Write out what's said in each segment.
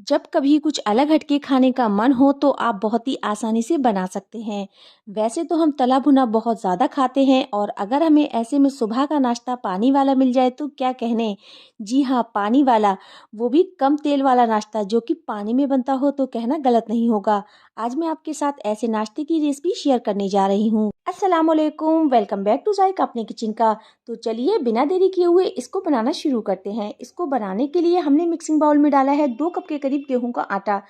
जब कभी कुछ अलग हटके खाने का मन हो तो आप बहुत ही आसानी से बना सकते हैं। वैसे तो हम तला भुना बहुत ज़्यादा खाते हैं और अगर हमें ऐसे में सुबह का नाश्ता पानी वाला मिल जाए तो क्या कहने। जी हाँ, पानी वाला, वो भी कम तेल वाला नाश्ता जो कि पानी में बनता हो तो कहना गलत नहीं होगा। आज मैं आपके साथ ऐसे नाश्ते की रेसिपी शेयर करने जा रही हूँ। अस्सलामुअलैकुम, वेलकम बैक टू जायका अपने किचन का। तो चलिए बिना देरी किए हुए इसको बनाना शुरू करते हैं। इसको बनाने के लिए हमने मिक्सिंग बाउल में डाला है 2 कप के करीब गेहूं का आटा।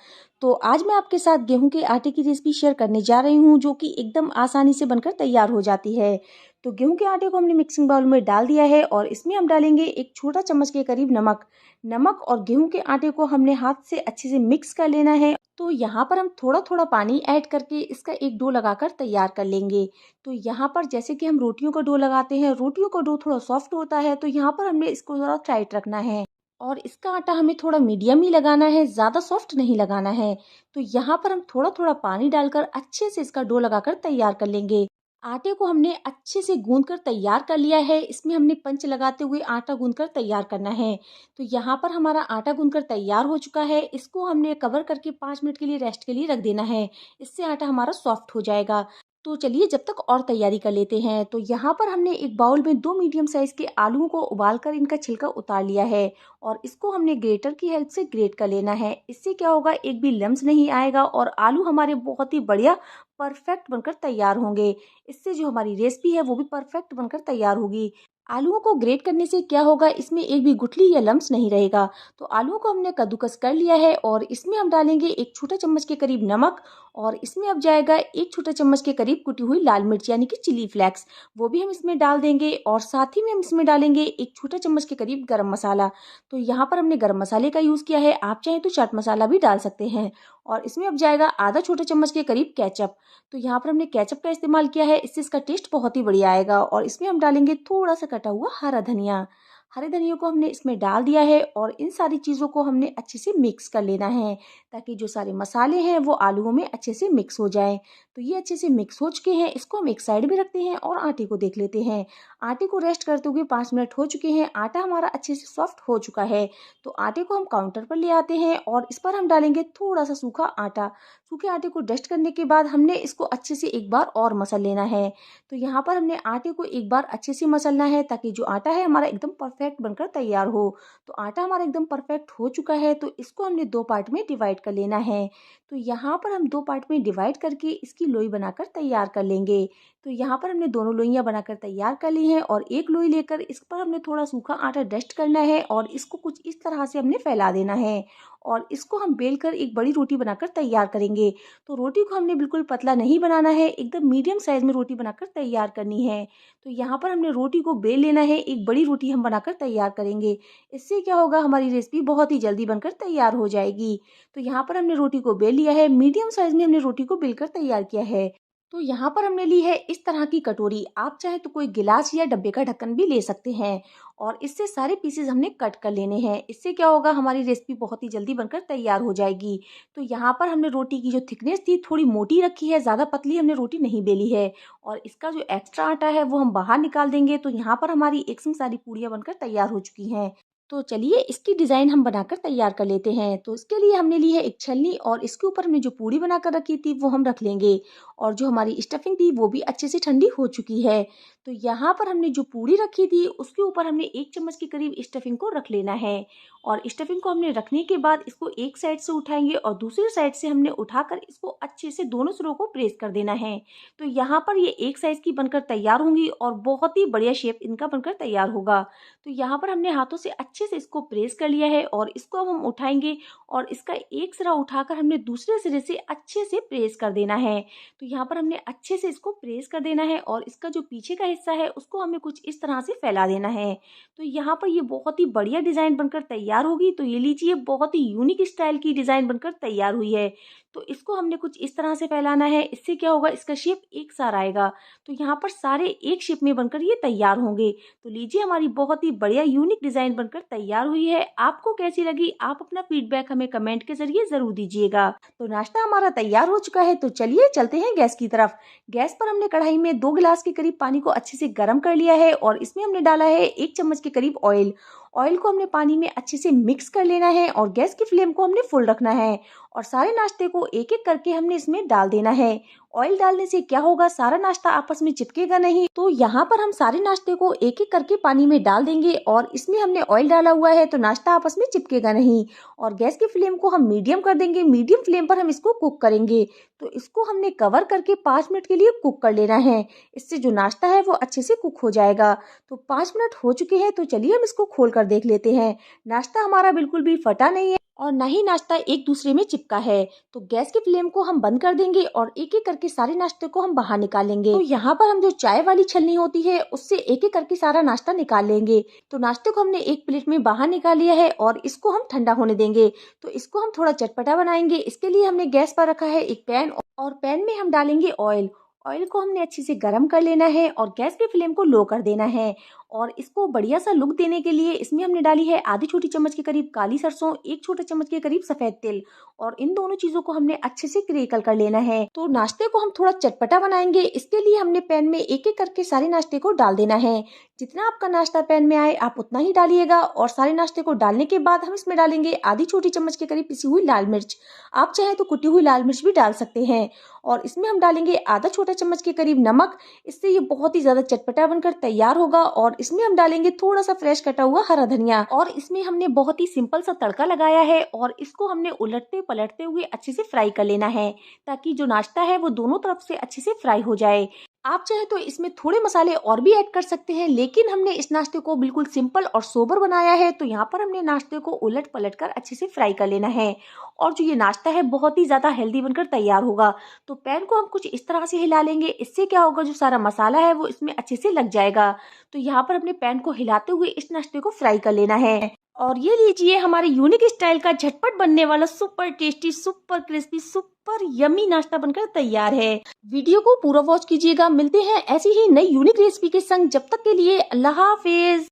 तो आज मैं आपके साथ गेहूं के आटे की रेसिपी शेयर करने जा रही हूं जो कि एकदम आसानी से बनकर तैयार हो जाती है। तो गेहूं के आटे को हमने मिक्सिंग बाउल में डाल दिया है और इसमें हम डालेंगे एक छोटा चम्मच के करीब नमक। नमक और गेहूं के आटे को हमने हाथ से अच्छे से मिक्स कर लेना है। तो यहाँ पर हम थोड़ा थोड़ा पानी ऐड करके इसका एक डो लगाकर तैयार कर लेंगे। तो यहाँ पर जैसे कि हम रोटियों का डो लगाते हैं, रोटियों का डो थोड़ा सॉफ्ट होता है, तो यहाँ पर हमने इसको थोड़ा टाइट रखना है और इसका आटा हमें थोड़ा मीडियम ही लगाना है, ज़्यादा सॉफ्ट नहीं लगाना है। तो यहाँ पर हम थोड़ा थोड़ा पानी डालकर अच्छे से इसका डो लगाकर तैयार कर लेंगे। आटे को हमने अच्छे से गूंद कर तैयार कर लिया है। इसमें हमने पंच लगाते हुए आटा गूंद कर तैयार करना है। तो यहाँ पर हमारा आटा गूंद कर तैयार हो चुका है। इसको हमने कवर करके 5 मिनट के लिए रेस्ट के लिए रख देना है। इससे आटा हमारा सॉफ्ट हो जाएगा। तो चलिए जब तक और तैयारी कर लेते हैं। तो यहाँ पर हमने एक बाउल में 2 मीडियम साइज के आलूओं को उबालकर इनका छिलका उतार लिया है और इसको हमने ग्रेटर की हेल्प से ग्रेट कर लेना है। इससे क्या होगा, एक भी लम्स नहीं आएगा और आलू हमारे बहुत ही बढ़िया परफेक्ट बनकर तैयार होंगे। इससे जो हमारी रेसिपी है वो भी परफेक्ट बनकर तैयार होगी। आलूओं को ग्रेट करने से क्या होगा, इसमें एक भी गुठली या लम्स नहीं रहेगा। तो आलूओं को हमने कद्दूकस कर लिया है और इसमें हम डालेंगे एक छोटा चम्मच के करीब नमक और इसमें अब जाएगा एक छोटा चम्मच के करीब कुटी हुई लाल मिर्च यानी कि चिली फ्लेक्स, वो भी हम इसमें डाल देंगे और साथ ही में हम इसमें डालेंगे एक छोटा चम्मच के करीब गरम मसाला। तो यहाँ पर हमने गरम मसाले का यूज़ किया है, आप चाहें तो चाट मसाला भी डाल सकते हैं। और इसमें अब जाएगा आधा छोटा चम्मच के करीब केचप। तो यहाँ पर हमने केचप का इस्तेमाल किया है, इससे इसका टेस्ट बहुत ही बढ़िया आएगा। और इसमें हम डालेंगे थोड़ा सा कटा हुआ हरा धनिया। हरे धनिया को हमने इसमें डाल दिया है और इन सारी चीज़ों को हमने अच्छे से मिक्स कर लेना है ताकि जो सारे मसाले हैं वो आलूओं में अच्छे से मिक्स हो जाएं। तो ये अच्छे से मिक्स हो चुके हैं, इसको हम एक साइड में रखते हैं और आटे को देख लेते हैं। आटे को रेस्ट करते हुए 5 मिनट हो चुके हैं, आटा हमारा अच्छे से सॉफ्ट हो चुका है। तो आटे को हम काउंटर पर ले आते हैं और इस पर हम डालेंगे थोड़ा सा सूखा आटा। सूखे आटे को डस्ट करने के बाद हमने इसको अच्छे से एक बार और मसल लेना है। तो यहाँ पर हमने आटे को एक बार अच्छे से मसलना है ताकि जो आटा है हमारा एकदम परफेक्ट बनकर तैयार हो। तो आटा हमारा एकदम परफेक्ट हो चुका है, तो इसको हमने 2 पार्ट में डिवाइड कर लेना है। तो यहाँ पर हम 2 पार्ट में डिवाइड करके इसकी लोई बनाकर तैयार कर लेंगे। तो यहाँ पर हमने दोनों लोइयाँ बनाकर तैयार कर ली हैं और एक लोई लेकर इस पर हमने थोड़ा सूखा आटा डस्ट करना है और इसको कुछ इस तरह से हमने फैला देना है और इसको हम बेलकर एक बड़ी रोटी बनाकर तैयार करेंगे। तो रोटी को हमने बिल्कुल पतला नहीं बनाना है, एकदम मीडियम साइज में रोटी बनाकर तैयार करनी है। तो यहाँ पर हमने रोटी को बेल लेना है, एक बड़ी रोटी हम बनाकर तैयार करेंगे। इससे क्या होगा, हमारी रेसिपी बहुत ही जल्दी बनकर तैयार हो जाएगी। तो यहाँ पर हमने रोटी को बेल लिया है, मीडियम साइज में हमने रोटी को बेलकर तैयार किया है। तो यहाँ पर हमने ली है इस तरह की कटोरी, आप चाहे तो कोई गिलास या डब्बे का ढक्कन भी ले सकते हैं और इससे सारे पीसेस हमने कट कर लेने हैं। इससे क्या होगा, हमारी रेसिपी बहुत ही जल्दी बनकर तैयार हो जाएगी। तो यहाँ पर हमने रोटी की जो थिकनेस थी थोड़ी मोटी रखी है, ज़्यादा पतली हमने रोटी नहीं बेली है और इसका जो एक्स्ट्रा आटा है वो हम बाहर निकाल देंगे। तो यहाँ पर हमारी एक संग सारी पूड़ियाँ बनकर तैयार हो चुकी हैं। तो चलिए इसकी डिज़ाइन हम बनाकर तैयार कर लेते हैं। तो इसके लिए हमने ली है एक छलनी और इसके ऊपर हमने जो पूड़ी बनाकर रखी थी वो हम रख लेंगे और जो हमारी स्टफिंग थी वो भी अच्छे से ठंडी हो चुकी है। तो यहाँ पर हमने जो पूड़ी रखी थी उसके ऊपर हमने 1 चम्मच के करीब स्टफिंग को रख लेना है और स्टफिंग को हमने रखने के बाद इसको एक साइड से उठाएंगे और दूसरी साइड से हमने उठाकर इसको अच्छे से दोनों सिरों को प्रेस कर देना है। तो यहाँ पर ये एक साइज की बनकर तैयार होंगी और बहुत ही बढ़िया शेप इनका बनकर तैयार होगा। तो यहाँ पर हमने हाथों से अच्छे से इसको प्रेस कर लिया है और इसको अब हम उठाएंगे और इसका एक सिरा उठाकर हमने दूसरे सिरे से अच्छे से प्रेस कर देना है। तो यहाँ पर हमने अच्छे से इसको प्रेस कर देना है और इसका जो पीछे का हिस्सा है उसको हमें कुछ इस तरह से फैला देना है। तो यहाँ पर ये बहुत ही बढ़िया डिज़ाइन बनकर तैयार होगी। तो ये लीजिए, बहुत ही यूनिक स्टाइल की डिज़ाइन बनकर तैयार हुई है। तो इसको हमने कुछ इस तरह से फैलाना है, इससे क्या होगा, इसका शेप एक सा आएगा। तो यहाँ पर सारे एक शेप में बनकर ये तैयार होंगे। तो लीजिए, हमारी बहुत ही बढ़िया यूनिक डिज़ाइन बनकर तैयार हुई है। आपको कैसी लगी, आप अपना फीडबैक हमें कमेंट के जरिए ज़रूर दीजिएगा। तो नाश्ता हमारा तैयार हो चुका है। तो चलिए चलते हैं गैस की तरफ। गैस पर हमने कढ़ाई में 2 गिलास के करीब पानी को अच्छे से गर्म कर लिया है और इसमें हमने डाला है 1 चम्मच के करीब ऑयल। ऑयल को हमने पानी में अच्छे से मिक्स कर लेना है और गैस की फ्लेम को हमने फुल रखना है और सारे नाश्ते को एक एक करके हमने इसमें डाल देना है। ऑयल डालने से क्या होगा, सारा नाश्ता आपस में चिपकेगा नहीं। तो यहाँ पर हम सारे नाश्ते को एक एक करके पानी में डाल देंगे और इसमें हमने ऑयल डाला हुआ है तो नाश्ता आपस में चिपकेगा नहीं। और गैस की फ्लेम को हम मीडियम कर देंगे, मीडियम फ्लेम पर हम इसको कुक करेंगे। तो इसको हमने कवर करके 5 मिनट के लिए कुक कर लेना है। इससे जो नाश्ता है वो अच्छे से कुक हो जाएगा। तो 5 मिनट हो चुके हैं, तो चलिए हम इसको खोल कर देख लेते हैं। नाश्ता हमारा बिल्कुल भी फटा नहीं है और ना ही नाश्ता एक दूसरे में चिपका है। तो गैस की फ्लेम को हम बंद कर देंगे और एक एक करके सारे नाश्ते को हम बाहर निकालेंगे। तो यहाँ पर हम जो चाय वाली छलनी होती है उससे एक एक करके सारा नाश्ता निकाल लेंगे। तो नाश्ते को हमने एक प्लेट में बाहर निकाल लिया है और इसको हम ठंडा होने देंगे। तो इसको हम थोड़ा चटपटा बनाएंगे। इसके लिए हमने गैस पर रखा है एक पैन और पैन में हम डालेंगे ऑयल। ऑयल को हमने अच्छे से गर्म कर लेना है और गैस की फ्लेम को लो कर देना है। और इसको बढ़िया सा लुक देने के लिए इसमें हमने डाली है आधी छोटी चम्मच के करीब काली सरसों, 1 छोटा चम्मच के करीब सफेद तिल और इन दोनों चीजों को हमने अच्छे से क्रेकल कर लेना है। तो नाश्ते को हम थोड़ा चटपटा बनाएंगे। इसके लिए हमने पैन में एक एक करके सारे नाश्ते को डाल देना है। जितना आपका नाश्ता पैन में आए आप उतना ही डालिएगा। और सारे नाश्ते को डालने के बाद हम इसमें डालेंगे आधी छोटी चम्मच के करीब पिसी हुई लाल मिर्च। आप चाहे तो कुटी हुई लाल मिर्च भी डाल सकते हैं। और इसमें हम डालेंगे आधा छोटा चम्मच के करीब नमक। इससे ये बहुत ही ज्यादा चटपटा बनकर तैयार होगा। और इसमें हम डालेंगे थोड़ा सा फ्रेश कटा हुआ हरा धनिया। और इसमें हमने बहुत ही सिंपल सा तड़का लगाया है और इसको हमने उलटते पलटते हुए अच्छे से फ्राई कर लेना है ताकि जो नाश्ता है वो दोनों तरफ से अच्छे से फ्राई हो जाए। आप चाहे तो इसमें थोड़े मसाले और भी ऐड कर सकते हैं, लेकिन हमने इस नाश्ते को बिल्कुल सिंपल और सोबर बनाया है। तो यहाँ पर हमने नाश्ते को उलट पलट कर अच्छे से फ्राई कर लेना है और जो ये नाश्ता है बहुत ही ज्यादा हेल्दी बनकर तैयार होगा। तो पैन को हम कुछ इस तरह से हिला लेंगे। इससे क्या होगा, जो सारा मसाला है वो इसमें अच्छे से लग जाएगा। तो यहाँ पर अपने पैन को हिलाते हुए इस नाश्ते को फ्राई कर लेना है। और ये लीजिए, हमारे यूनिक स्टाइल का झटपट बनने वाला super tasty, super crispy, super yummy नाश्ता बनकर तैयार है। वीडियो को पूरा वॉच कीजिएगा। मिलते हैं ऐसी ही नई यूनिक रेसिपी के संग। जब तक के लिए अल्लाह हाफिज।